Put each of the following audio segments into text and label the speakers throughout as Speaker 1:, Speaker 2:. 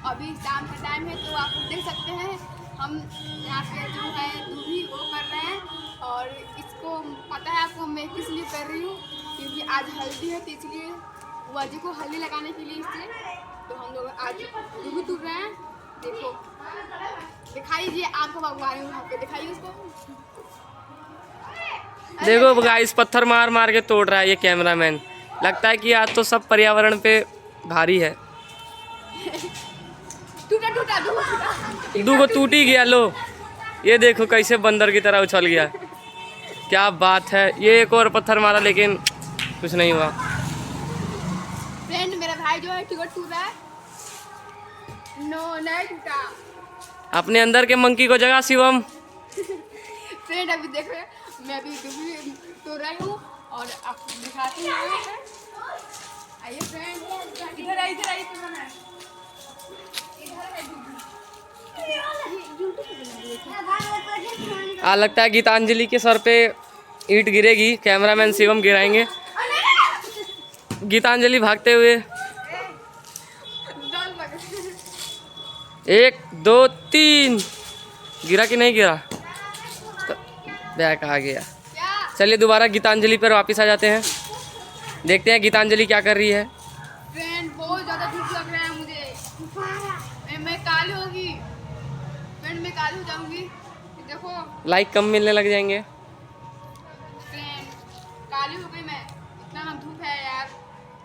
Speaker 1: अभी शाम का टाइम है तो आप देख सकते हैं हम यहाँ पे जो है दूधी वो कर रहे हैं। और इसको पता है आपको मैं किस लिए कर रही हूँ, क्योंकि आज हल्दी है तो इसलिए वजह को हल्दी लगाने के लिए इससे तो हम लोग आज दूधी तोड़ रहे हैं। देखो दिखाइए आपको बागवानी वहाँ पे दिखाइए उसको।
Speaker 2: देखो गाइस पत्थर मार मार के तोड़ रहा है ये कैमरामैन। लगता है कि आज तो सब पर्यावरण पे भारी है।
Speaker 1: टूटा टूटा
Speaker 2: दूगो टूट ही गया। लो ये देखो कैसे बंदर की तरह उछल गया। क्या बात है। ये एक और पत्थर मारा लेकिन कुछ नहीं हुआ।
Speaker 1: फ्रेंड मेरा भाई जो है टूटा है। नो नहीं टूटा।
Speaker 2: अपने अंदर के मंकी को जगा शिवम।
Speaker 1: फ्रेंड अभी देख रहे हैं मैं अभी दूधी तोड़ रही हूँ और आपको दिखाती हूँ। आइए फ्रेंड इधर आइए
Speaker 2: आज लगता है गीतांजलि के सर पे ईंट गिरेगी। कैमरामैन शिवम गिराएंगे। गीतांजलि भागते हुए 1 2 3 गिरा कि नहीं गिरा तो बैक आ गया। चलिए दोबारा गीतांजलि पर वापस आ जाते हैं। देखते हैं गीतांजलि क्या कर रही है।
Speaker 1: फ्रेंड बहुत ज़्यादा धूप लग रहा है मुझे। मैं काली होगी फ्रेंड, मैं काली हो जाऊंगी। देखो
Speaker 2: लाइक कम मिलने लग जाएंगे।
Speaker 1: फ्रेंड काली हो गई मैं। इतना ना धूप है यार,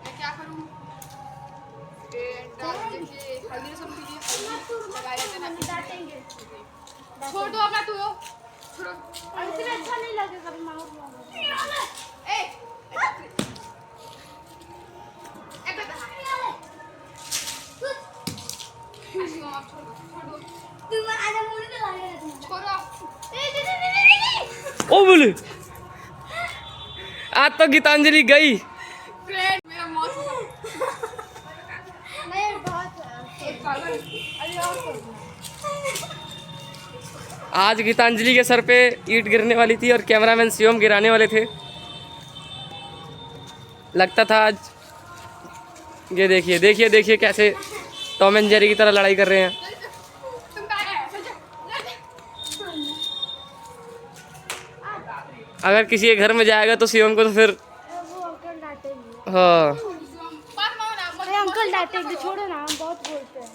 Speaker 1: मैं क्या करूँ। देखिए हल्दी सब लगाए रहते ना। छोड़ दो अगर तू छोड़ो। अच्छा नहीं लगेगा
Speaker 2: ओ बोले आज तो गीतांजलि गई।
Speaker 1: फ्रेंड मेरा मौसम नहीं बहुत
Speaker 2: आज गीतांजलि के सर पे ईंट गिरने वाली थी और कैमरामैन शिवम गिराने वाले थे। लगता था आज ये देखिए देखिए देखिए कैसे टॉम एंड जेरी की तरह लड़ाई कर रहे हैं। अगर किसी के घर में जाएगा तो शिवम को तो फिर हाँ
Speaker 1: अंकल डांटेंगे, छोड़ो ना, हम बहुत बोलते हैं।